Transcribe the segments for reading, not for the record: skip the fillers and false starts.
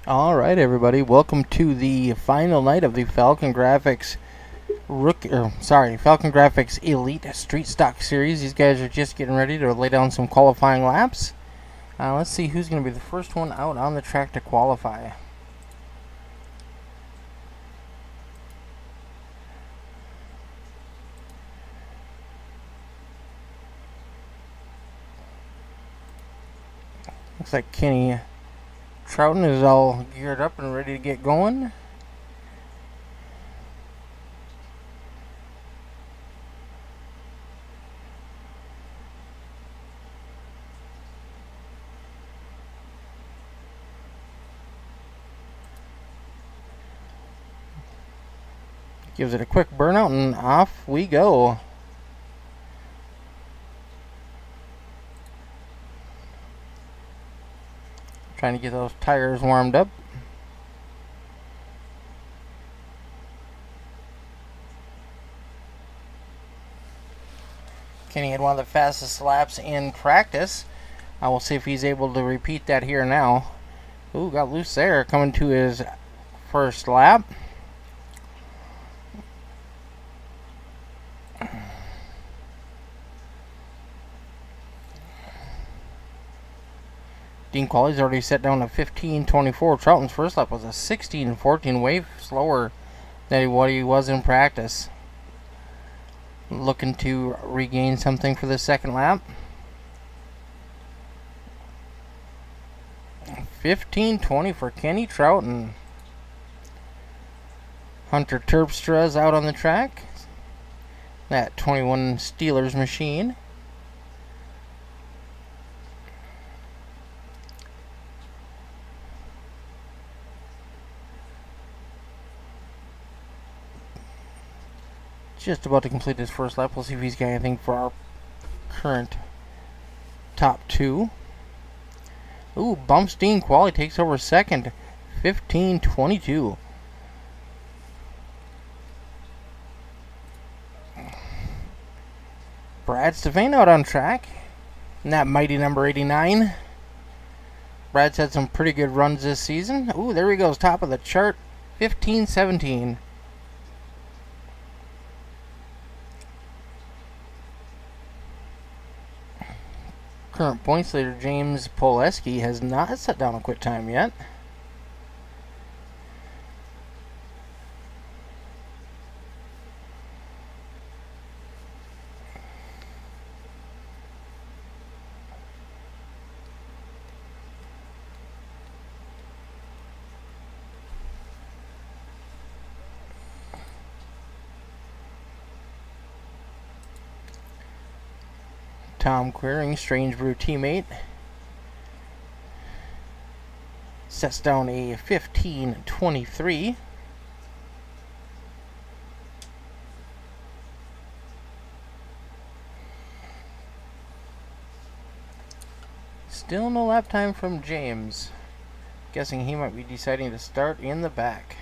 All right, everybody. Welcome to the final night of the Falcongrafix Falcongrafix Elite Street Stock Series. These guys are just getting ready to lay down some qualifying laps. Let's see who's going to be the first one out on the track to qualify. Looks like Kenny Trouton is all geared up and ready to get going. Gives it a quick burnout and off we go. Trying to get those tires warmed up. Kenny had one of the fastest laps in practice. I will see if he's able to repeat that here now. Ooh, got loose there coming to his first lap. Dean Quality's already set down to 15:24. Trouton's first lap was a 16:14, way slower than what he was in practice. Looking to regain something for the second lap. 15:20 for Kenny Trouton. Hunter Terpstra's out on the track. That 21 Steelers machine. Just about to complete his first lap. We'll see if he's got anything for our current top two. Ooh, bumps Dean Quali, takes over second. 15:22. Brad Stefan out on track. And that mighty number 89. Brad's had some pretty good runs this season. Ooh, there he goes, top of the chart. 15:17. Current points leader James Poleski has not set down a quit time yet. Tom Queering, Strange Brew teammate, sets down a 15:23. Still no lap time from James. Guessing he might be deciding to start in the back.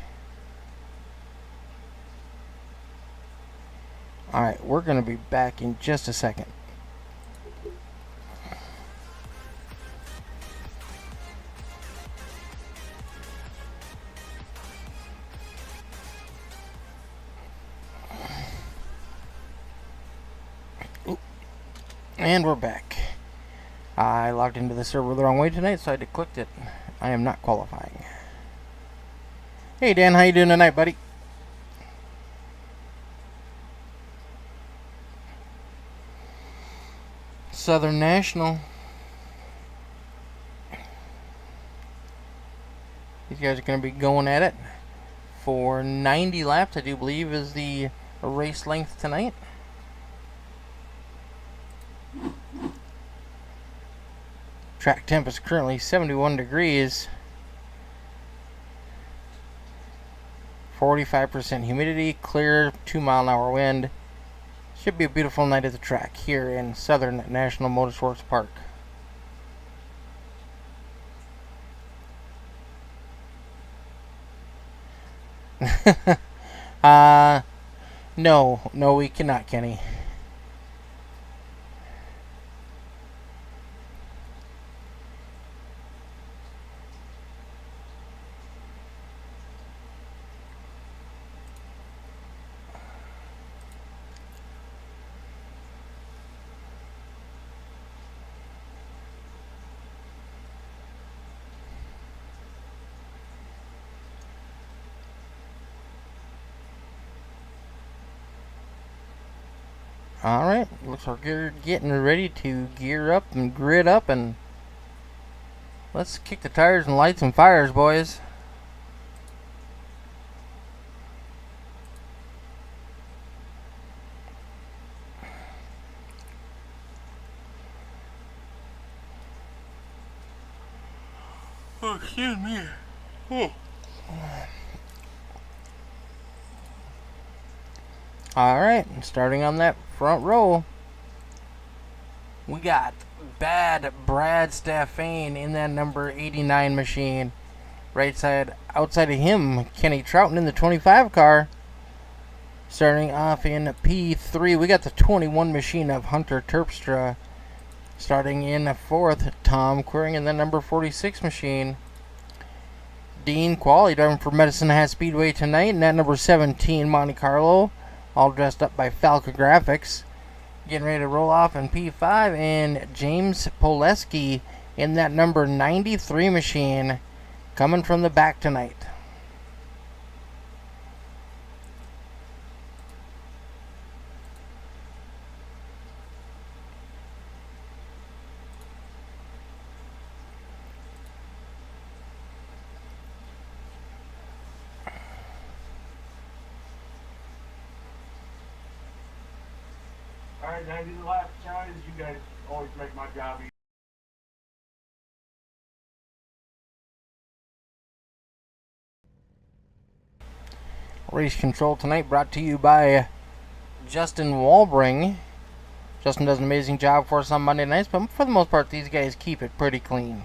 Alright, we're going to be back in just a second. And we're back. I logged into the server the wrong way tonight, so I clicked it. I am not qualifying. Hey Dan, how you doing tonight, buddy? Southern National. These guys are going to be going at it for 90 laps, I do believe, is the race length tonight. Track temp is currently 71 degrees. 45% humidity, clear, 2-mile-an-hour wind. Should be a beautiful night at the track here in Southern National Motorsports Park. No, we cannot, Kenny. Alright, looks like we're getting ready to gear up and grid up, and let's kick the tires and light some fires, boys. Oh, excuse me. Oh. Alright, starting on that front row, we got Bad Brad Staffane in that number 89 machine. Right side, outside of him, Kenny Troughton in the 25 car. Starting off in P3, we got the 21 machine of Hunter Terpstra. Starting in fourth, Tom Quiring in the number 46 machine. Dean Qualley driving for Medicine Hat Speedway tonight in that number 17 Monte Carlo, all dressed up by Falcongrafix. Getting ready to roll off in P5, and James Poleski in that number 93 machine, coming from the back tonight. Alright, 90 the last guys. You guys always make my job easy. Race control tonight brought to you by Justin Walbring. Justin does an amazing job for us on Monday nights, but for the most part, these guys keep it pretty clean.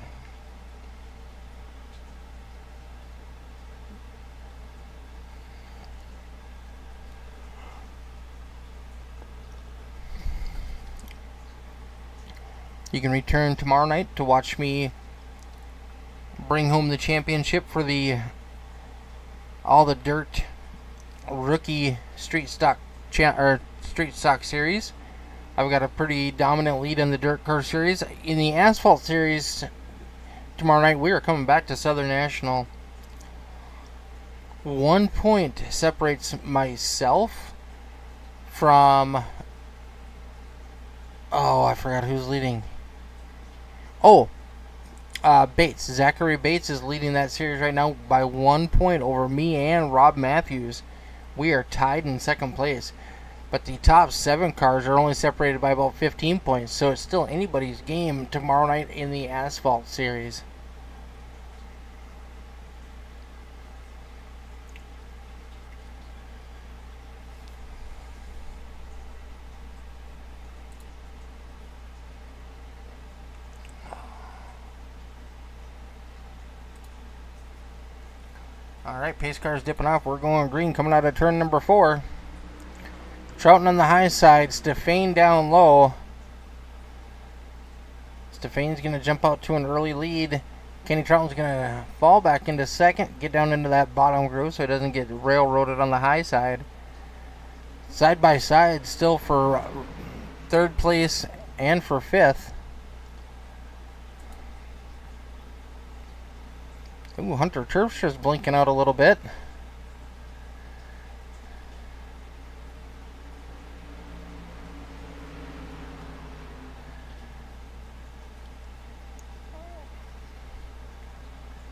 You can return tomorrow night to watch me bring home the championship for the All the Dirt Rookie Street Stock Series. I've got a pretty dominant lead in the Dirt Car Series. In the Asphalt Series tomorrow night, we are coming back to Southern National. 1 point separates myself from... Oh, I forgot who's leading. Oh, Bates. Zachary Bates is leading that series right now by 1 point over me and Rob Matthews. We are tied in second place. But the top 7 cars are only separated by about 15 points, so it's still anybody's game tomorrow night in the Asphalt Series. Alright, pace car's dipping off. We're going green coming out of turn number 4. Troughton on the high side, Stefane down low. Stefane's going to jump out to an early lead. Kenny Troughton's going to fall back into second, get down into that bottom groove so he doesn't get railroaded on the high side. Side by side still for third place and for fifth. Ooh, Hunter Terpstra's blinking out a little bit.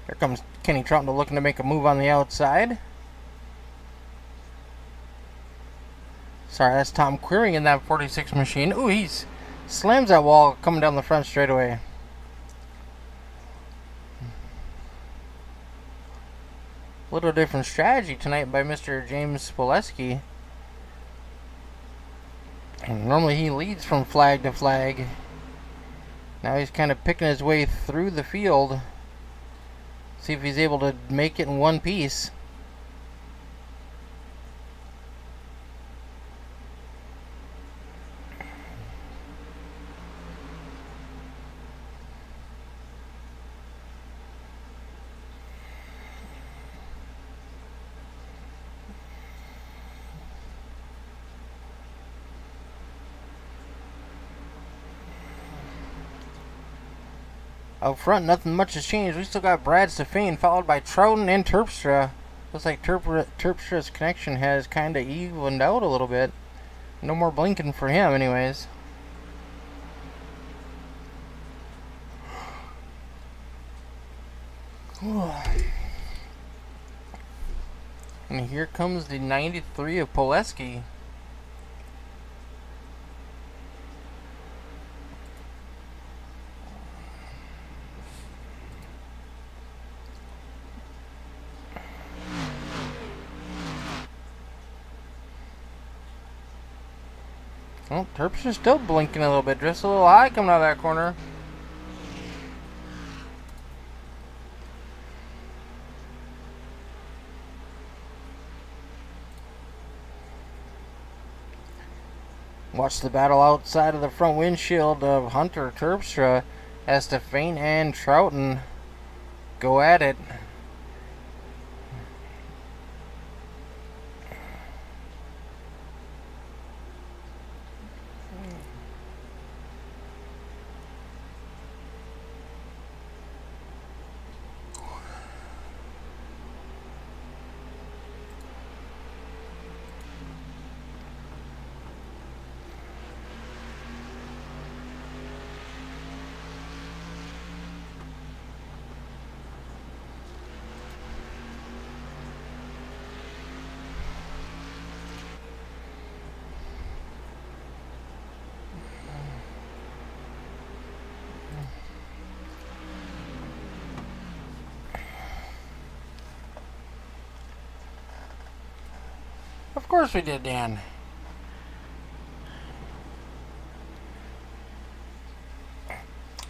Here comes Kenny Troughton looking to make a move on the outside. Sorry, that's Tom Quiring in that 46 machine. Ooh, he slams that wall coming down the front straightaway. Little different strategy tonight by Mr. James Poleski. Normally he leads from flag to flag. Now he's kind of picking his way through the field. See if he's able to make it in one piece. Out front, nothing much has changed. We still got Brad Stefane, followed by Troughton and Terpstra. Looks like Terpstra's connection has kind of evened out a little bit. No more blinking for him, anyways. And here comes the 93 of Poleski. Oh, Terps is still blinking a little bit. Just a little high coming out of that corner. Watch the battle outside of the front windshield of Hunter Terpstra as Stefan and Troughton go at it. Of course we did, Dan.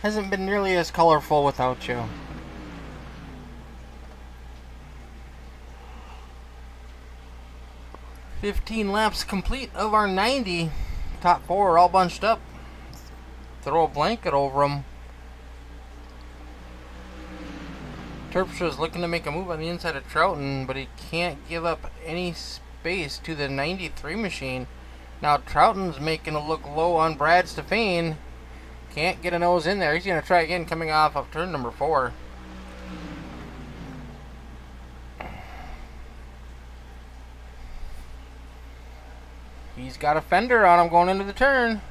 Hasn't been nearly as colorful without you. "15 laps complete of our 90. Top four are all bunched up. Throw a blanket over them. Terpstra's looking to make a move on the inside of Troughton, but he can't give up any space to the 93 machine. Now Troughton's making a look low on Brad Stefan. Can't get a nose in there. He's going to try again coming off of turn number 4. He's got a fender on him going into the turn.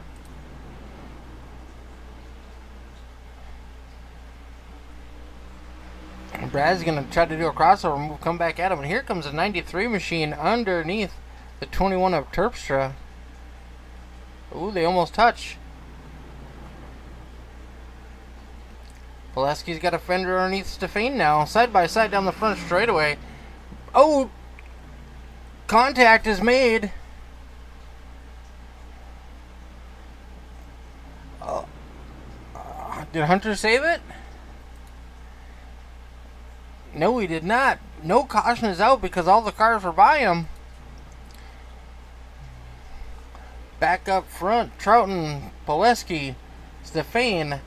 Brad's going to try to do a crossover move, come back at him. And here comes a 93 machine underneath the 21 of Terpstra. Ooh, they almost touch. Poleski's got a fender underneath Stefan now. Side by side down the front straightaway. Oh! Contact is made. Did Hunter save it? No, he did not. No caution is out because all the cars were by him. Back up front, Troughton, Poleski, Stefan.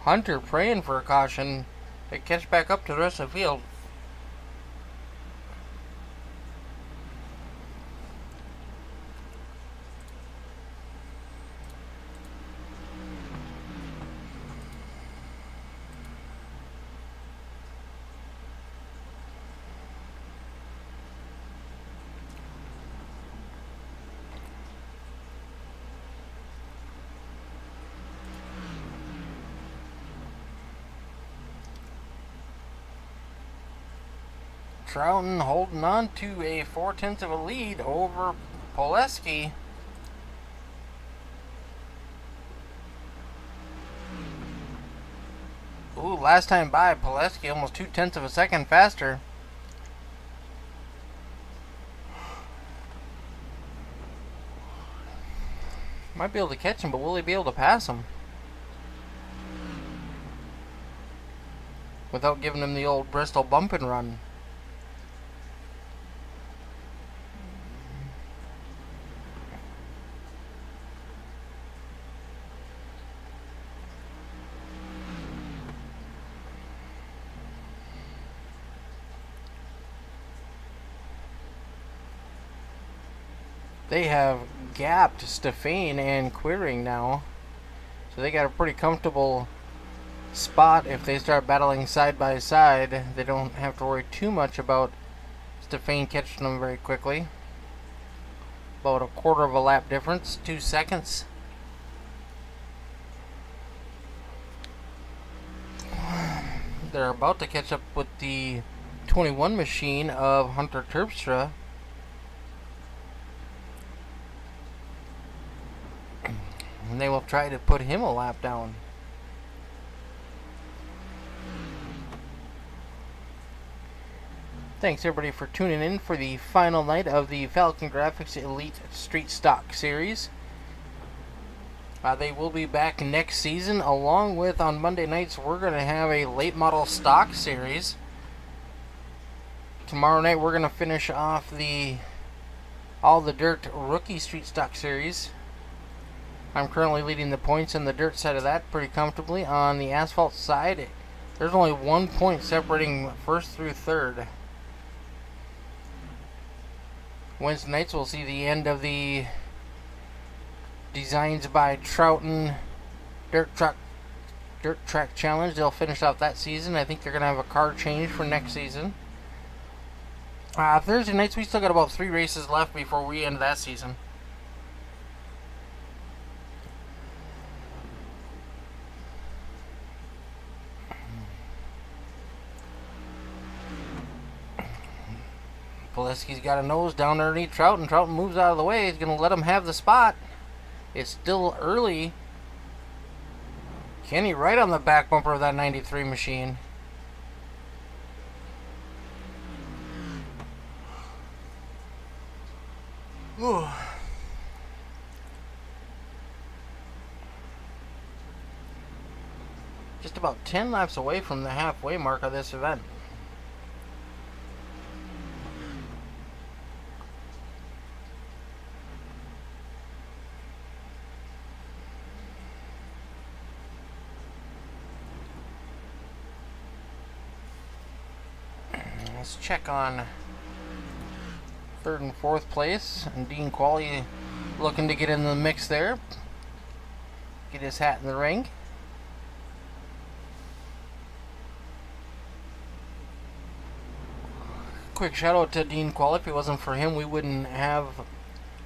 Hunter praying for a caution to catch back up to the rest of the field. Troughton holding on to a 4/10 of a lead over Poleski. Ooh, last time by, Poleski almost 2/10 of a second faster. Might be able to catch him, but will he be able to pass him? Without giving him the old Bristol bump and run. They have gapped Stefan and Quiring now. So they got a pretty comfortable spot. If they start battling side by side, they don't have to worry too much about Stefan catching them very quickly. About a quarter of a lap difference, 2 seconds. They're about to catch up with the 21 machine of Hunter Terpstra. And they will try to put him a lap down. Thanks everybody for tuning in for the final night of the Falcongrafix Elite Street Stock Series. They will be back next season, along with on Monday nights we're going to have a late model stock series. Tomorrow night we're going to finish off the All the Dirt Rookie Street Stock Series. I'm currently leading the points in the dirt side of that pretty comfortably. On the asphalt side, there's only 1 point separating first through third. Wednesday nights we'll see the end of the Designs by Troughton Dirt Track Challenge. They'll finish out that season. I think they're going to have a car change for next season. Thursday nights we still got about 3 races left before we end that season. Poleski's got a nose down underneath Troughton. Troughton moves out of the way. He's going to let him have the spot. It's still early. Kenny right on the back bumper of that 93 machine. Ooh. Just about 10 laps away from the halfway mark of this event. Let's check on 3rd and 4th place. And Dean Qualley looking to get in the mix there. Get his hat in the ring. Quick shout out to Dean Qualley. If it wasn't for him, we wouldn't have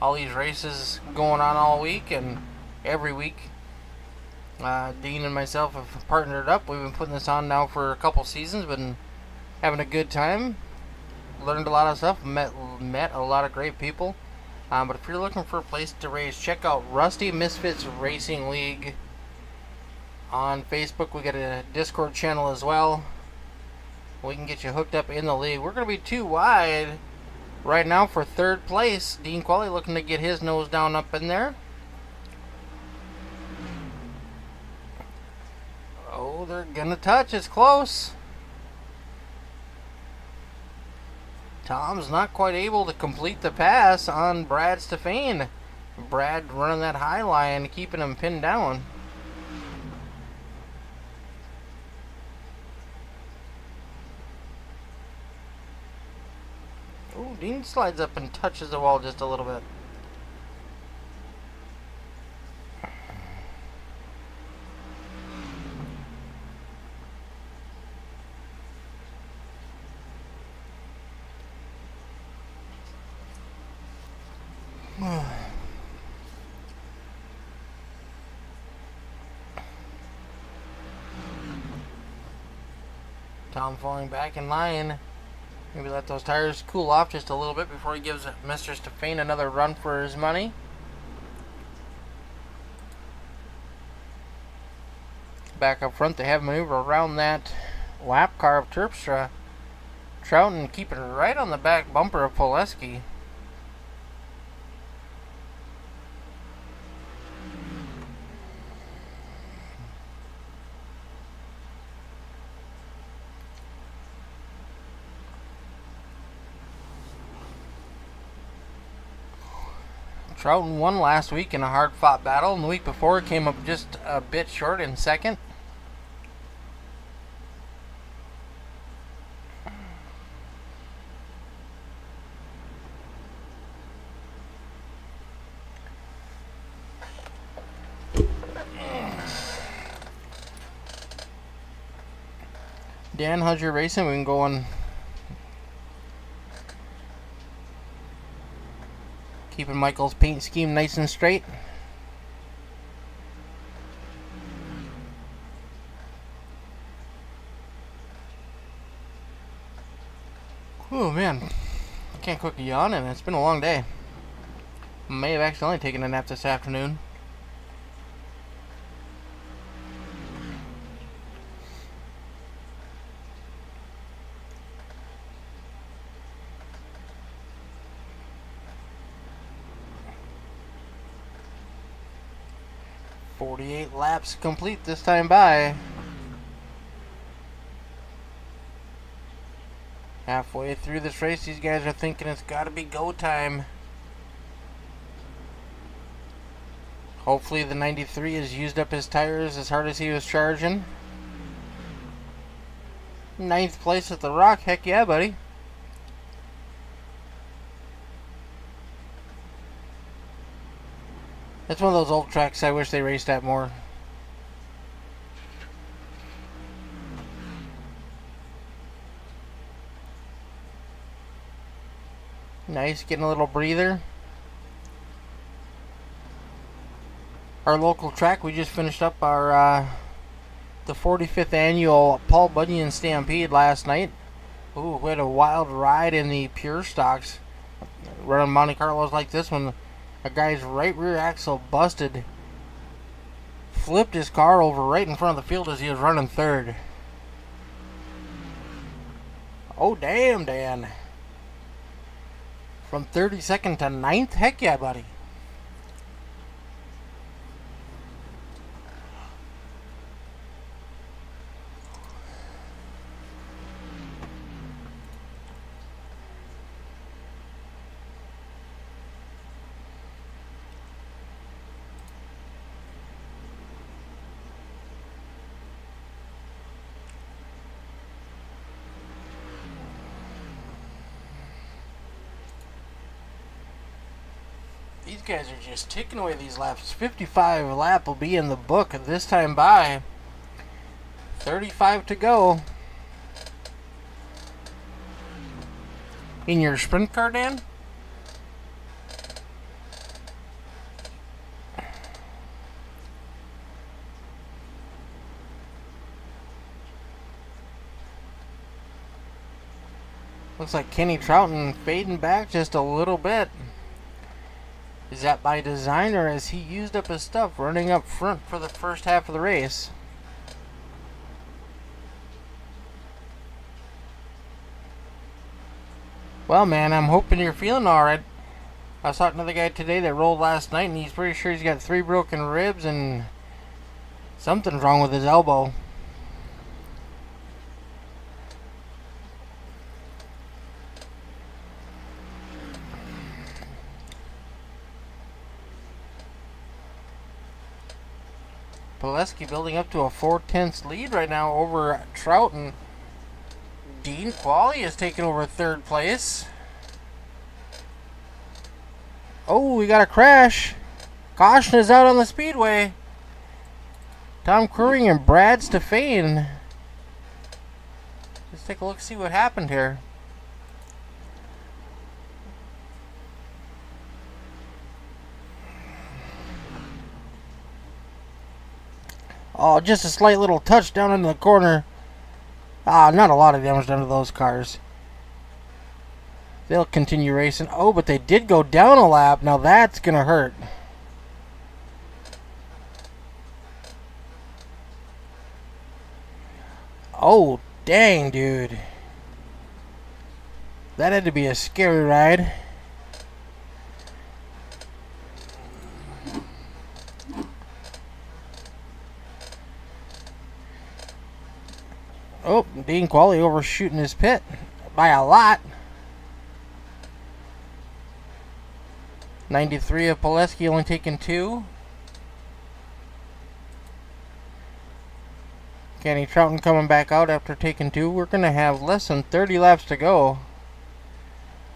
all these races going on all week and every week. Dean and myself have partnered up. We've been putting this on now for a couple seasons. Been having a good time, learned a lot of stuff, met a lot of great people. But if you're looking for a place to race, check out Rusty Misfits Racing League on Facebook. We got a Discord channel as well. We can get you hooked up in the league. We're going to be 2 wide right now for 3rd place. Dean Qualley looking to get his nose down up in there. Oh, they're going to touch. It's close. Tom's not quite able to complete the pass on Brad Stefan. Brad running that high line, keeping him pinned down. Ooh, Dean slides up and touches the wall just a little bit. Tom falling back in line. Maybe let those tires cool off just a little bit before he gives Mr. Stefan another run for his money. Back up front, they have maneuver around that lap car of Terpstra. Troughton keeping right on the back bumper of Poleski. Troughton won last week in a hard-fought battle, and the week before came up just a bit short in 2nd. Dan, how's your racing been going? Keeping Michael's paint scheme nice and straight. Oh man, I can't cook a yawn, and it's been a long day. May have accidentally taken a nap this afternoon. "48 laps complete this time by. Halfway through this race, these guys are thinking it's gotta be go time. Hopefully the 93 has used up his tires as hard as he was charging. 9th place at the Rock, heck yeah, buddy. It's one of those old tracks I wish they raced at more. Nice, getting a little breather. Our local track, we just finished up our the 45th annual Paul Bunyan Stampede last night. Ooh, we had a wild ride in the pure stocks. Running Monte Carlos like this one, a guy's right rear axle busted. Flipped his car over right in front of the field as he was running third. Oh damn, Dan. From 32nd to 9th? Heck yeah, buddy. These guys are just ticking away these laps. 55 lap will be in the book this time by. 35 to go. In your sprint car, Dan? Looks like Kenny Troughton fading back just a little bit. Is that by design, or has he used up his stuff running up front for the first half of the race? Well, man, I'm hoping you're feeling alright. I was talking to the guy today that rolled last night, and he's pretty sure he's got 3 broken ribs and something's wrong with his elbow. Pileski building up to a 4/10 lead right now over Troughton. Dean Qualley has taken over 3rd place. Oh, we got a crash. Caution is out on the speedway. Tom Curry and Brad Stefane. Let's take a look, see what happened here. Oh, just a slight little touch down into the corner. Not a lot of damage done to those cars. They'll continue racing. Oh, but they did go down a lap. Now that's going to hurt. Oh, dang, dude. That had to be a scary ride. Oh, Dean Qualley overshooting his pit by a lot. 93 of Pileski only taking 2. Kenny Troughton coming back out after taking 2. We're going to have less than 30 laps to go.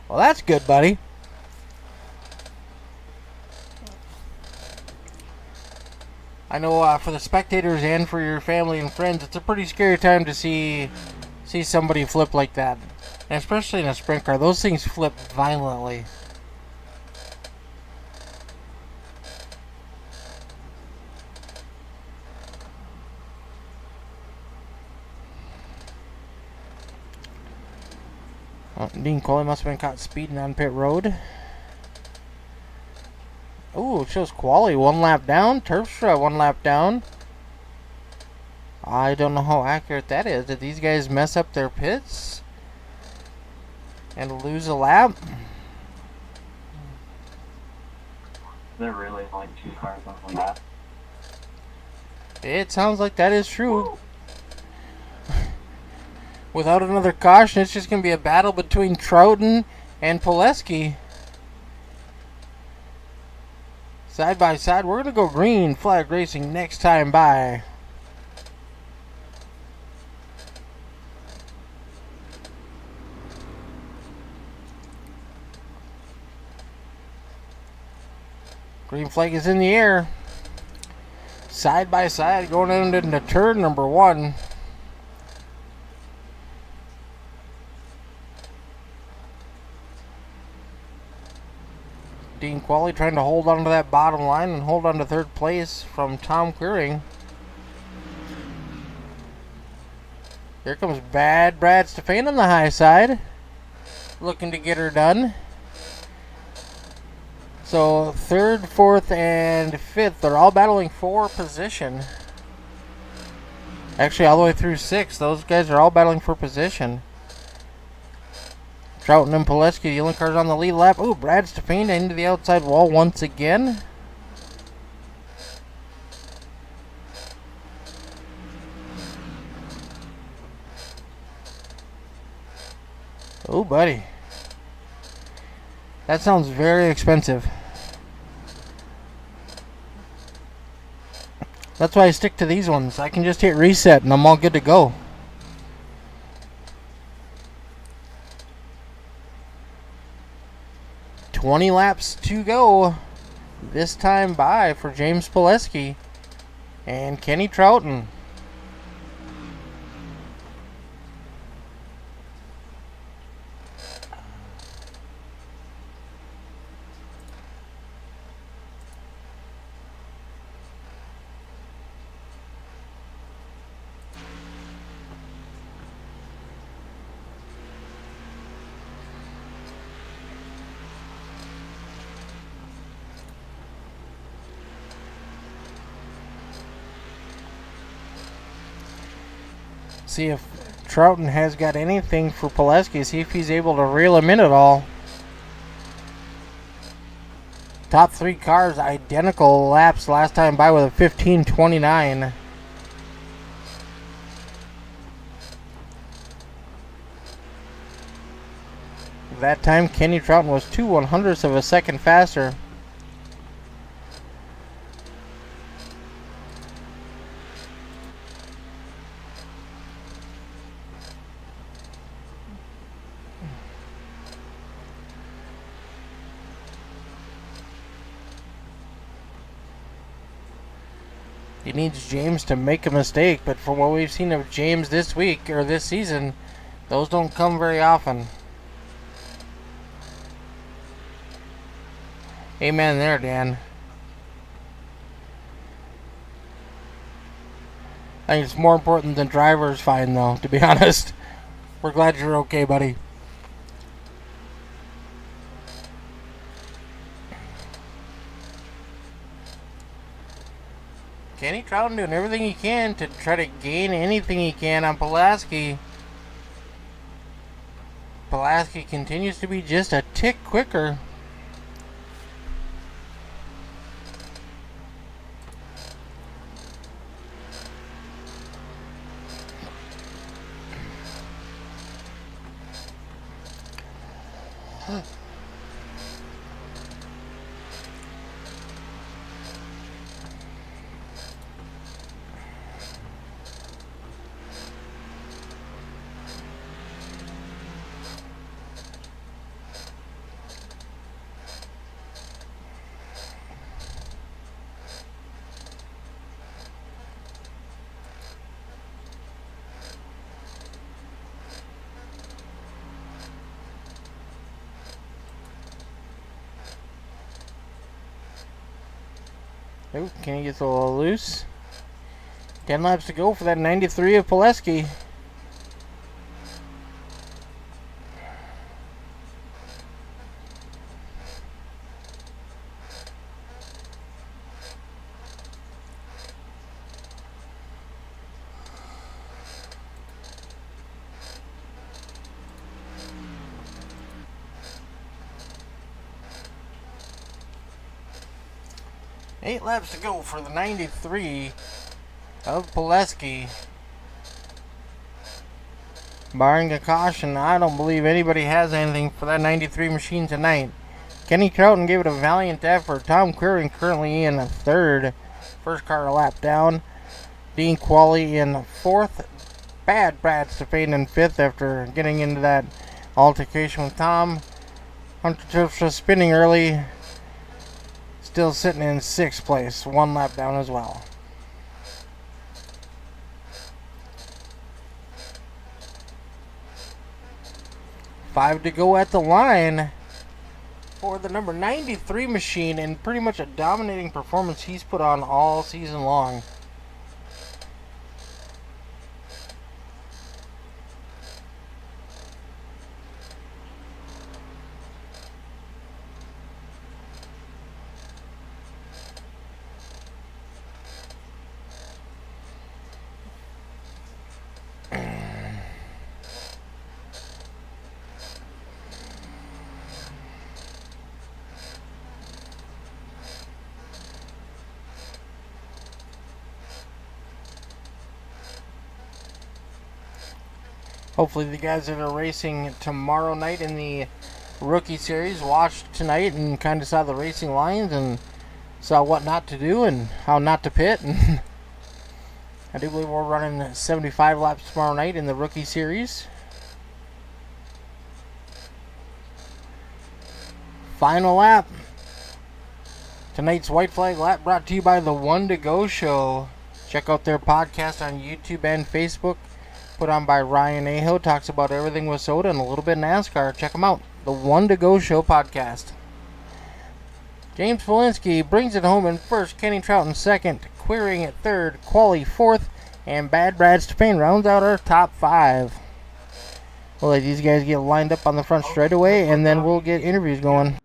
Well, that's good, buddy. I know for the spectators and for your family and friends, it's a pretty scary time to see see somebody flip like that. And especially in a sprint car, those things flip violently. Dean Coley must have been caught speeding on pit road. Ooh, it shows quality 1 lap down. Terpstra 1 lap down. I don't know how accurate that is. Did these guys mess up their pits and lose a lap? They're really only 2 cars on the lap. It sounds like that is true. Without another caution, it's just going to be a battle between Troughton and Pileski. Side by side, we're going to go green flag racing next time by. Green flag is in the air. Side by side, going into turn number 1. Dean Qualley trying to hold on to that bottom line and hold on to 3rd place from Tom Queering. Here comes Bad Brad Stefan on the high side, looking to get her done. So 3rd, 4th, and 5th, they're all battling for position. Actually, all the way through 6, those guys are all battling for position. Troughton and Pileski, the only cars on the lead lap. Ooh, Brad Stefan into the outside wall once again. Oh, buddy. That sounds very expensive. That's why I stick to these ones. I can just hit reset and I'm all good to go. $20 laps to go. This time by for James Pileski and Kenny Troughton. See if Troughton has got anything for Pileski. See if he's able to reel him in at all. Top 3 cars identical laps last time by with a 15:29. That time Kenny Troughton was 2/100ths of a second faster. He needs James to make a mistake, but from what we've seen of James this week, or this season, those don't come very often. Amen there, Dan. I think it's more important than driver's fine, though, to be honest. We're glad you're okay, buddy. Kenny Troughton doing everything he can to try to gain anything he can on Pileski. Pileski continues to be just a tick quicker. Oh, can he get a little loose? 10 laps to go for that 93 of Pileski. Eight laps to go for the 93 of Pileski. Barring a caution, I don't believe anybody has anything for that 93 machine tonight. Kenny Troughton gave it a valiant effort. Tom Queering currently in third. First car a lap down. Dean Qualley in fourth. Bad Brad Stefan in fifth after getting into that altercation with Tom. Hunter Tips spinning early. Still sitting in sixth place. One lap down as well. Five to go at the line for the number 93 machine, and pretty much a dominating performance he's put on all season long. Hopefully the guys that are racing tomorrow night in the rookie series watched tonight and kind of saw the racing lines and saw what not to do and how not to pit. And I do believe we're running 75 laps tomorrow night in the rookie series. Final lap. Tonight's white flag lap brought to you by the One to Go Show. Check out their podcast on YouTube and Facebook. Put on by Ryan Aho. Talks about everything with soda and a little bit of NASCAR. Check them out. The One to Go Show podcast. James Polinsky brings it home in first. Kenny Troughton second. Queering at third. Qualley fourth. And Bad Brad Stefan rounds out our top five. We'll let these guys get lined up on the front straightaway, and then we'll get interviews going.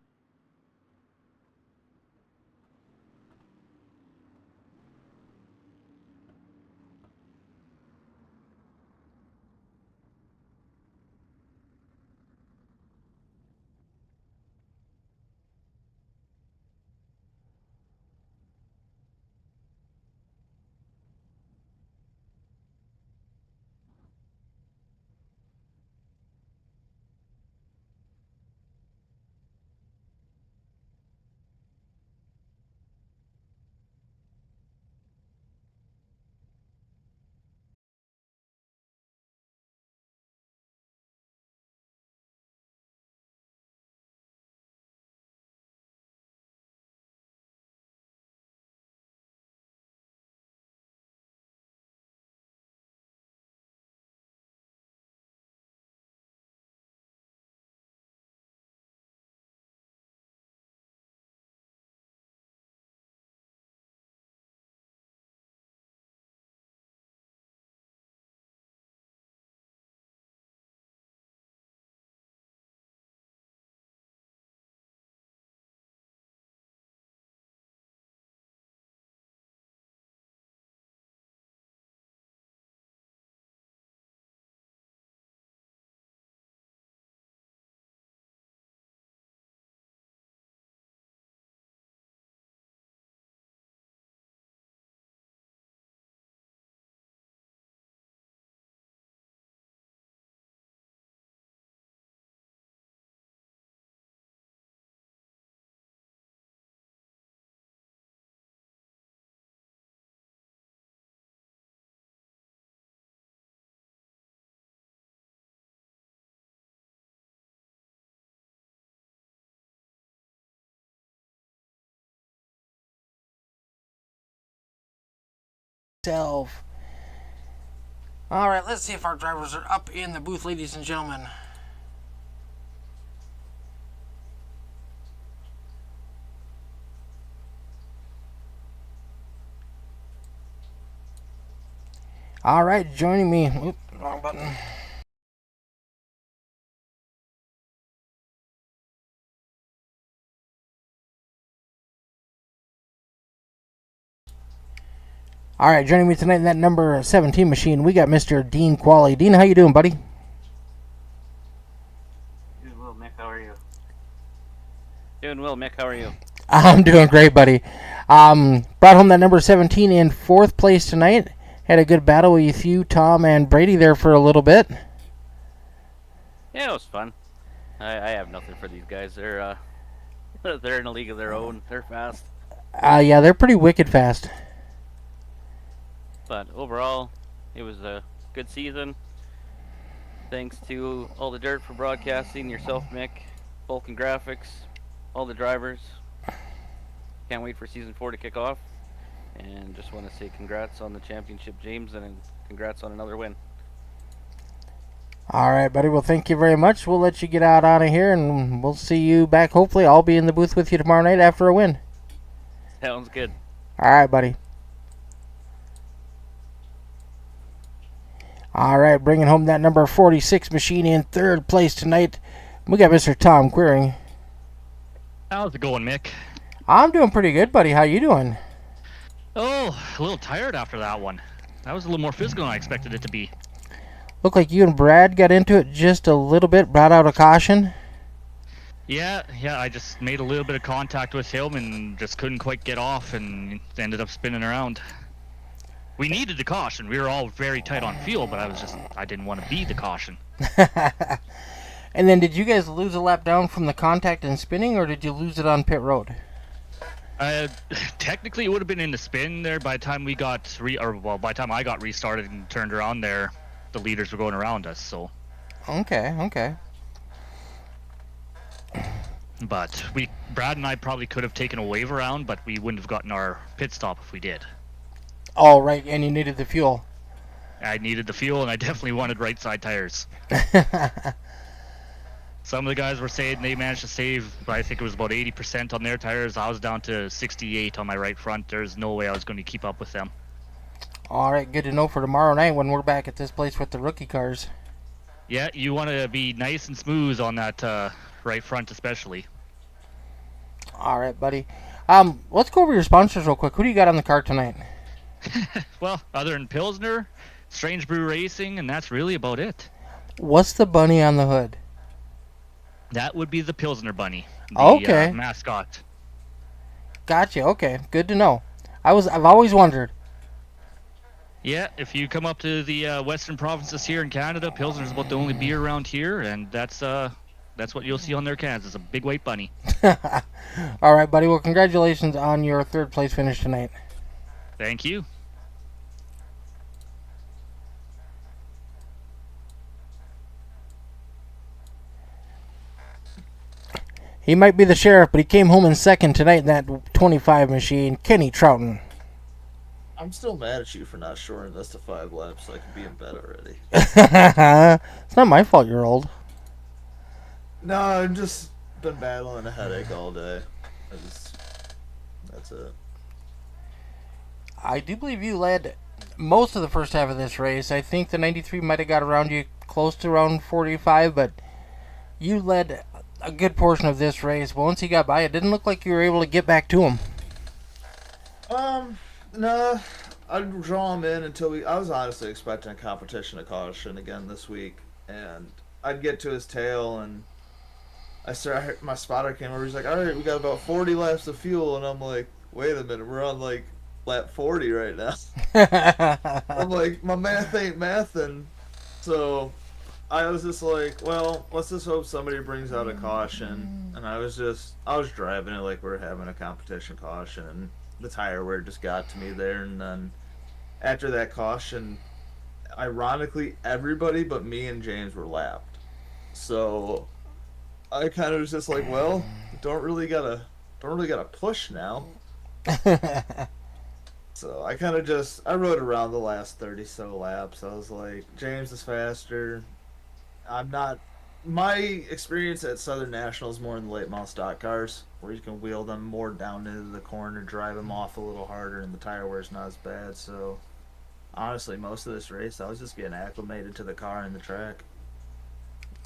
Alright, let's see if our drivers are up in the booth, ladies and gentlemen. All right, joining me. Oop, wrong button. All right, joining me tonight in that number 17 machine, we got Mr. Dean Qualley. Dean, how you doing, buddy? Doing well, Mick. How are you? Doing well, Mick. How are you? I'm doing great, buddy. Brought home that number 17 in 4th place tonight. Had a good battle with you, Tom, and Brady there for a little bit. Yeah, it was fun. I have nothing for these guys. They're they're in a league of their own. They're fast. Yeah, they're pretty wicked fast. But overall, it was a good season. Thanks to all the dirt for broadcasting, yourself, Mick, Falcongrafix, all the drivers. Can't wait for season 4 to kick off. And just want to say congrats on the championship, James, and congrats on another win. All right, buddy. Well, thank you very much. We'll let you get out of here, and we'll see you back. Hopefully, I'll be in the booth with you tomorrow night after a win. Sounds good. All right, buddy. All right, bringing home that number 46 machine in 3rd place tonight. We got Mr. Tom Queering. How's it going, Mick? I'm doing pretty good, buddy. How you doing? Oh, a little tired after that one. That was a little more physical than I expected it to be. Looked like you and Brad got into it just a little bit, brought out a caution. Yeah, I just made a little bit of contact with him and just couldn't quite get off and ended up spinning around. We needed the caution. We were all very tight on fuel, but I didn't want to be the caution. And then did you guys lose a lap down from the contact and spinning, or did you lose it on pit road? Technically, it would have been in the spin there by the time we got by the time I got restarted and turned around there, the leaders were going around us. So. Okay. But Brad and I probably could have taken a wave around, but we wouldn't have gotten our pit stop if we did. Oh, right, and you needed the fuel. I needed the fuel, and I definitely wanted right side tires. Some of the guys were saying they managed to save, I think it was about 80% on their tires. I was down to 68 on my right front. There's no way I was going to keep up with them. All right, good to know for tomorrow night when we're back at this place with the rookie cars. Yeah, you want to be nice and smooth on that right front especially. All right, buddy. Let's go over your sponsors real quick. Who do you got on the car tonight? Well, other than Pilsner, Strange Brew Racing, and that's really about it. What's the bunny on the hood? That would be the Pilsner Bunny, the okay. Mascot. Gotcha. Okay, good to know. I've always wondered. Yeah, if you come up to the western provinces here in Canada, Pilsner's about the only beer around here, and that's what you'll see on their cans. It's a big white bunny. All right, buddy. Well, congratulations on your 3rd place finish tonight. Thank you. He might be the sheriff, but he came home in 2nd tonight in that 25 machine. Kenny Troughton. I'm still mad at you for not shortening this to 5 laps so I could be in bed already. It's not my fault you're old. No, I've just been battling a headache all day. That's it. I do believe you led most of the first half of this race. I think the 93 might have got around you close to around 45, but you led a good portion of this race. But once he got by, it didn't look like you were able to get back to him. No, I'd draw him in until I was honestly expecting a competition of caution again this week, and I'd get to his tail, and my spotter came over. He's like, "All right, we got about 40 laps of fuel," and I'm like, "Wait a minute, we're on like lap 40 right now." I'm like, my math ain't mathing, so I was just like, well, let's just hope somebody brings out a caution, and I was driving it like we're having a competition caution, and the tire wear just got to me there, and then after that caution, ironically, everybody but me and James were lapped. So I kind of was just like, well, don't really gotta push now. So I kind of I rode around the last 30 so laps. I was like, James is faster. My experience at Southern National is more in the late model stock cars, where you can wheel them more down into the corner, drive them off a little harder, and the tire wear's not as bad. So honestly, most of this race, I was just getting acclimated to the car and the track.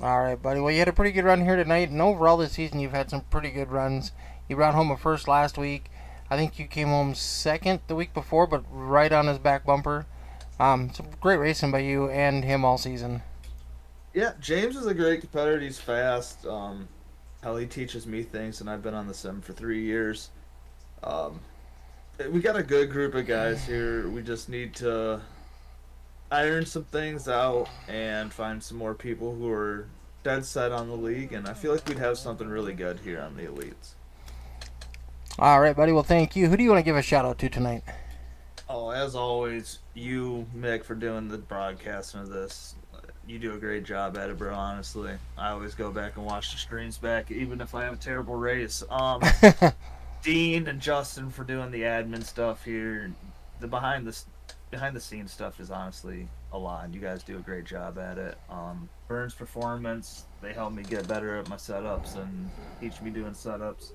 All right, buddy. Well, you had a pretty good run here tonight, and overall this season you've had some pretty good runs. You brought home a first last week. I think you came home second the week before, but right on his back bumper. Some great racing by you and him all season. Yeah, James is a great competitor. He's fast. Hell, he teaches me things, and I've been on the sim for 3 years. Um, we got a good group of guys here. We just need to iron some things out and find some more people who are dead set on the league, and I feel like we'd have something really good here on the Elites. All right, buddy. Well, thank you. Who do you want to give a shout out to tonight? Oh, as always, you, Mick, for doing the broadcasting of this. You do a great job at it, bro, honestly. I always go back and watch the streams back, even if I have a terrible race. Dean and Justin for doing the admin stuff here. The behind the scenes stuff is honestly a lot. You guys do a great job at it. Burns Performance, they help me get better at my setups and teach me doing setups.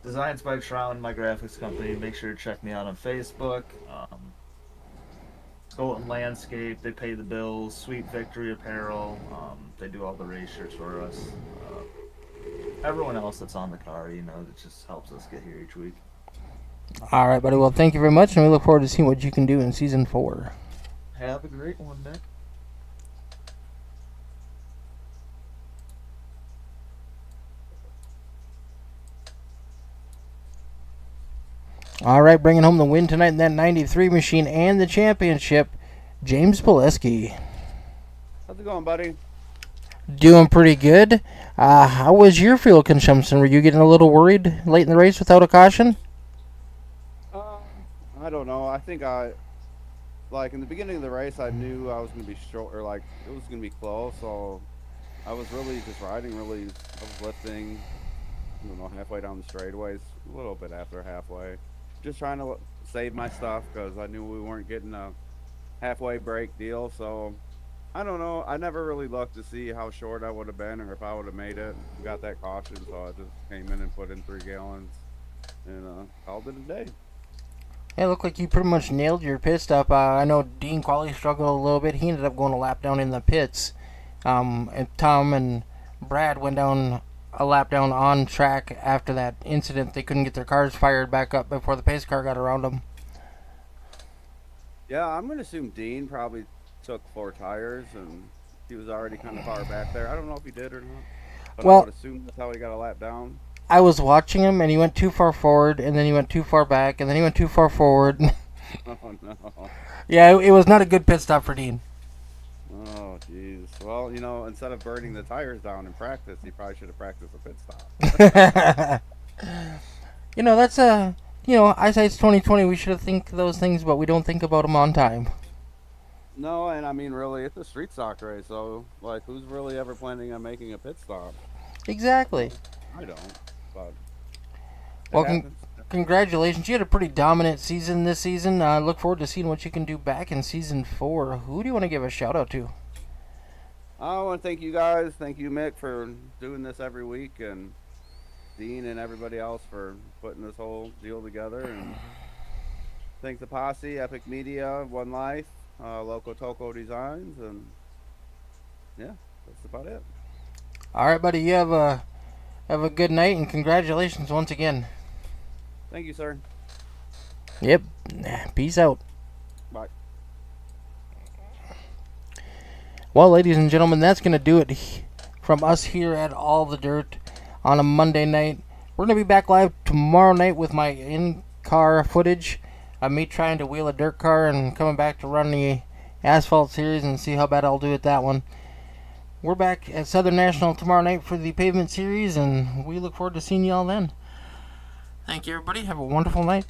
Designs by Trout, my graphics company. Make sure to check me out on Facebook. Golden Landscape, they pay the bills. Sweet Victory Apparel, they do all the race shirts for us. Everyone else that's on the car, that just helps us get here each week. All right, buddy. Well, thank you very much, and we look forward to seeing what you can do in Season 4. Have a great one, Nick. All right, bringing home the win tonight in that 93 machine and the championship, James Pileski. How's it going, buddy? Doing pretty good. How was your fuel consumption? Were you getting a little worried late in the race without a caution? I don't know. I think in the beginning of the race, I knew I was going to be short, or it was going to be close. So I was really just riding. I was lifting. I don't know, halfway down the straightaways, a little bit after halfway. Just trying to save my stuff because I knew we weren't getting a halfway break deal. So I don't know. I never really looked to see how short I would have been or if I would have made it. Got that caution, so I just came in and put in 3 gallons and called it a day. Yeah, it looked like you pretty much nailed your pit stop. I know Dean Qualley struggled a little bit. He ended up going a lap down in the pits. And Tom and Brad went down a lap down on track after that incident. They couldn't get their cars fired back up before the pace car got around them. Yeah, I'm going to assume Dean probably took 4 tires, and he was already kind of far back there. I don't know if he did or not, but Well, I would assume that's how he got a lap down. I was watching him, and he went too far forward, and then he went too far back, and then he went too far forward. Oh, no. Yeah, it was not a good pit stop for Dean. Oh, jeez. Well, instead of burning the tires down in practice, he probably should have practiced a pit stop. That's eyesight's 2020. We should have think those things, but we don't think about them on time. No, and I mean, really, it's a street stock race, so, who's really ever planning on making a pit stop? Exactly. I don't, but Well, congratulations. You had a pretty dominant season this season. I look forward to seeing what you can do back in Season 4. Who do you want to give a shout-out to? I want to thank you guys. Thank you, Mick, for doing this every week, and Dean and everybody else for putting this whole deal together. And thanks to Posse, Epic Media, One Life, Loco Toco Designs, and yeah, that's about it. All right, buddy. You have a good night, and congratulations once again. Thank you, sir. Yep. Peace out. Bye. Well, ladies and gentlemen, that's going to do it from us here at All the Dirt on a Monday night. We're going to be back live tomorrow night with my in-car footage of me trying to wheel a dirt car and coming back to run the Asphalt Series and see how bad I'll do at that one. We're back at Southern National tomorrow night for the Pavement Series, and we look forward to seeing you all then. Thank you, everybody. Have a wonderful night.